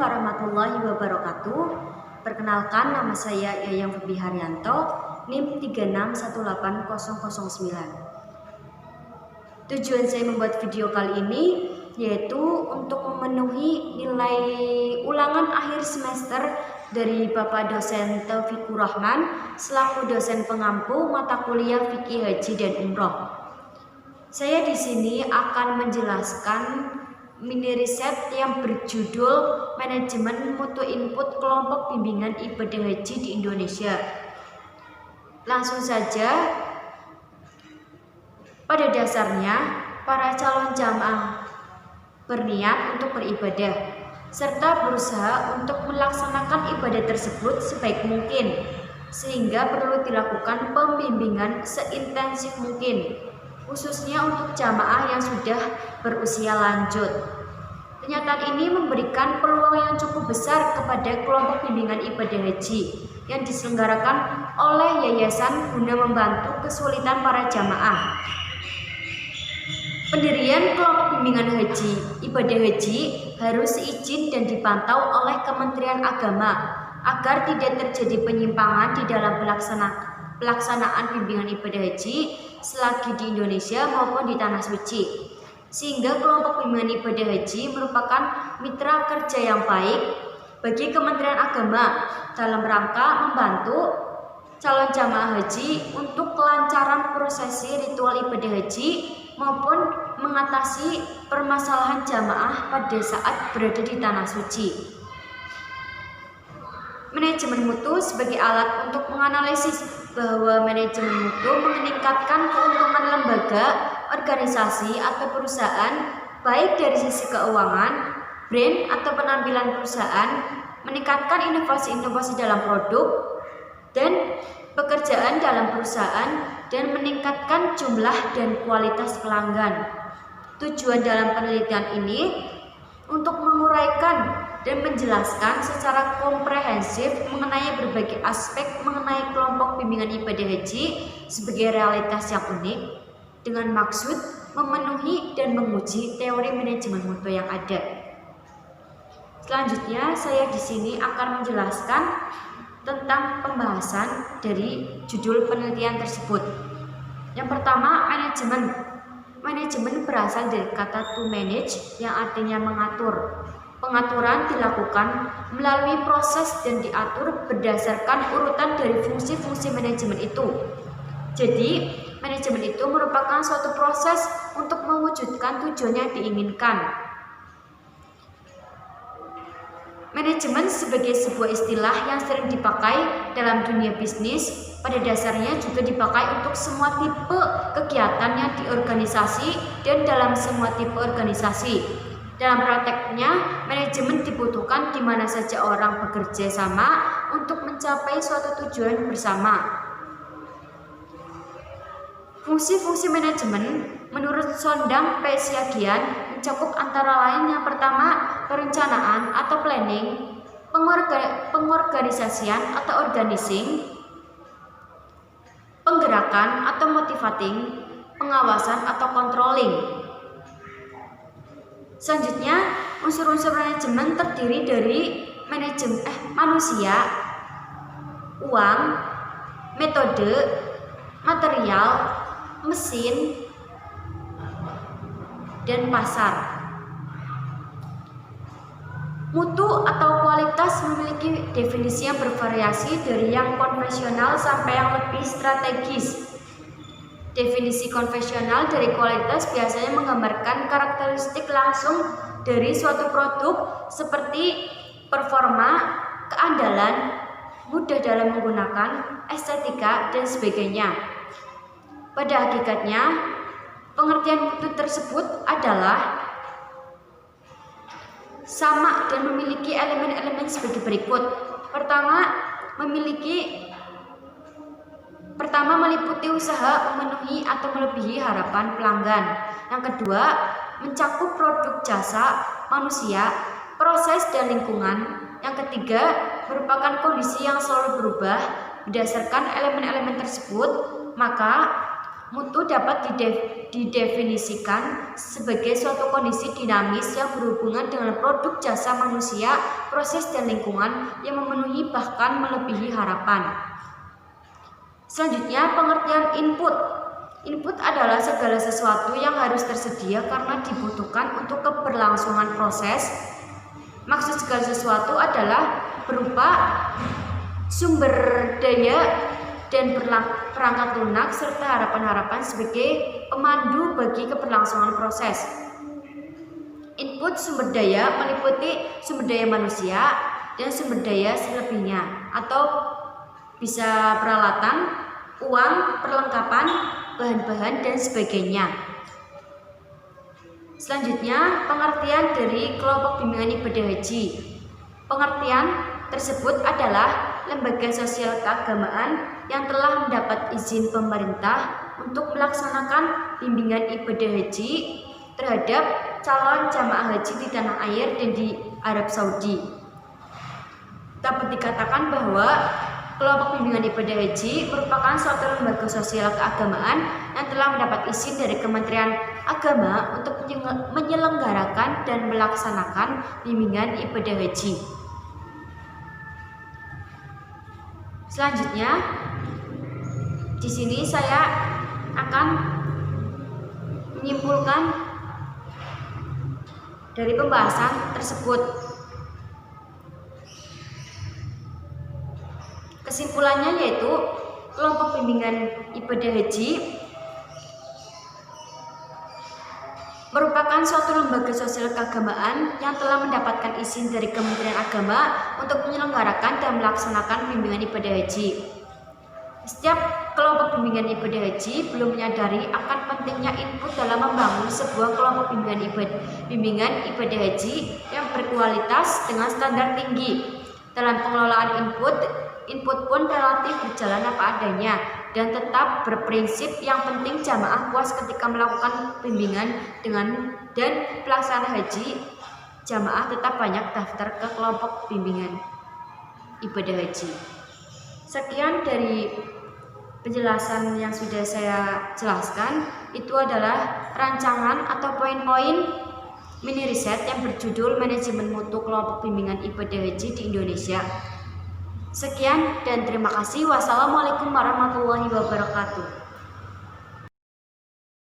warahmatullahi wabarakatuh. Perkenalkan, nama saya Yayang Febi Haryanto, NIM 3618009. Tujuan saya membuat video kali ini yaitu untuk memenuhi nilai ulangan akhir semester dari Bapak dosen Taufikur Rahman selaku dosen pengampu mata kuliah Fikih Haji dan Umroh. Saya di sini akan menjelaskan mini riset yang berjudul Manajemen Mutu Input Kelompok Bimbingan Ibadah Haji di Indonesia. Langsung saja, pada dasarnya para calon jamaah berniat untuk beribadah serta berusaha untuk melaksanakan ibadah tersebut sebaik mungkin, sehingga perlu dilakukan pembimbingan seintensif mungkin, khususnya untuk jamaah yang sudah berusia lanjut. Kenyataan ini memberikan peluang yang cukup besar kepada kelompok bimbingan ibadah haji yang diselenggarakan oleh yayasan guna membantu kesulitan para jamaah. Pendirian kelompok bimbingan haji ibadah haji harus seizin dan dipantau oleh Kementerian Agama agar tidak terjadi penyimpangan di dalam pelaksanaan bimbingan ibadah haji selagi di Indonesia maupun di Tanah Suci, sehingga kelompok bimbingan ibadah haji merupakan mitra kerja yang baik bagi Kementerian Agama dalam rangka membantu calon jamaah haji untuk kelancaran prosesi ritual ibadah haji maupun mengatasi permasalahan jamaah pada saat berada di Tanah Suci. Manajemen mutu sebagai alat untuk menganalisis bahwa manajemen mutu meningkatkan keuntungan lembaga, organisasi atau perusahaan baik dari sisi keuangan, brand atau penampilan perusahaan, meningkatkan inovasi-inovasi dalam produk dan pekerjaan dalam perusahaan, dan meningkatkan jumlah dan kualitas pelanggan. Tujuan dalam penelitian ini untuk menguraikan dan menjelaskan secara komprehensif mengenai berbagai aspek mengenai kelompok bimbingan ibadah haji sebagai realitas yang unik, dengan maksud memenuhi dan menguji teori manajemen mutu yang ada. Selanjutnya, saya di sini akan menjelaskan tentang pembahasan dari judul penelitian tersebut. Yang pertama, manajemen. Manajemen berasal dari kata to manage yang artinya mengatur. Pengaturan dilakukan melalui proses dan diatur berdasarkan urutan dari fungsi-fungsi manajemen itu. Jadi, manajemen itu merupakan suatu proses untuk mewujudkan tujuan yang diinginkan. Manajemen sebagai sebuah istilah yang sering dipakai dalam dunia bisnis, pada dasarnya juga dipakai untuk semua tipe kegiatan yang di organisasi dan dalam semua tipe organisasi. Dalam prakteknya, manajemen dibutuhkan di mana saja orang bekerja sama untuk mencapai suatu tujuan bersama. Fungsi-fungsi manajemen menurut Sondang P. Siagian mencakup antara lain yang pertama, perencanaan atau planning, pengorganisasian atau organizing, penggerakan atau motivating, pengawasan atau controlling. Selanjutnya, unsur-unsur manajemen terdiri dari manusia, uang, metode, material, mesin, dan pasar. Mutu atau kualitas memiliki definisi yang bervariasi dari yang konvensional sampai yang lebih strategis. Definisi konvensional dari kualitas biasanya menggambarkan karakteristik langsung dari suatu produk seperti performa, keandalan, mudah dalam menggunakan, estetika, dan sebagainya. Pada hakikatnya, pengertian mutu tersebut adalah sama dan memiliki elemen-elemen sebagai berikut. Pertama, meliputi usaha memenuhi atau melebihi harapan pelanggan. Yang kedua, mencakup produk, jasa, manusia, proses, dan lingkungan. Yang ketiga, merupakan kondisi yang selalu berubah berdasarkan elemen-elemen tersebut. Maka, Mutu dapat didefinisikan sebagai suatu kondisi dinamis yang berhubungan dengan produk jasa manusia, proses dan lingkungan yang memenuhi bahkan melebihi harapan. Selanjutnya, pengertian input. Input adalah segala sesuatu yang harus tersedia karena dibutuhkan untuk keberlangsungan proses. Maksud segala sesuatu adalah berupa sumber daya dan perangkat lunak serta harapan-harapan sebagai pemandu bagi keberlangsungan proses. Input sumber daya meliputi sumber daya manusia dan sumber daya selebihnya, atau bisa peralatan, uang, perlengkapan, bahan-bahan, dan sebagainya. Selanjutnya, pengertian dari kelompok bimbingan ibadah haji. Pengertian tersebut adalah lembaga sosial keagamaan yang telah mendapat izin pemerintah untuk melaksanakan bimbingan ibadah haji terhadap calon jamaah haji di tanah air dan di Arab Saudi. Dapat dikatakan bahwa kelompok bimbingan ibadah haji merupakan suatu lembaga sosial keagamaan yang telah mendapat izin dari Kementerian Agama untuk menyelenggarakan dan melaksanakan bimbingan ibadah haji. Selanjutnya, di sini saya akan menyimpulkan dari pembahasan tersebut. Kesimpulannya yaitu kelompok bimbingan ibadah haji merupakan suatu lembaga sosial keagamaan yang telah mendapatkan izin dari Kementerian Agama untuk menyelenggarakan dan melaksanakan bimbingan ibadah haji. Setiap kelompok bimbingan ibadah haji belum menyadari akan pentingnya input dalam membangun sebuah kelompok bimbingan ibadah haji yang berkualitas dengan standar tinggi. Dalam pengelolaan input pun relatif berjalan apa adanya dan tetap berprinsip yang penting jamaah puas ketika melakukan bimbingan dan pelaksanaan haji. Jamaah tetap banyak daftar ke kelompok bimbingan ibadah haji. Sekian dari penjelasan yang sudah saya jelaskan. Itu adalah rancangan atau poin-poin mini riset yang berjudul Manajemen Mutu Kelompok Bimbingan Ibadah Haji di Indonesia. Sekian dan terima kasih. Wassalamualaikum warahmatullahi wabarakatuh.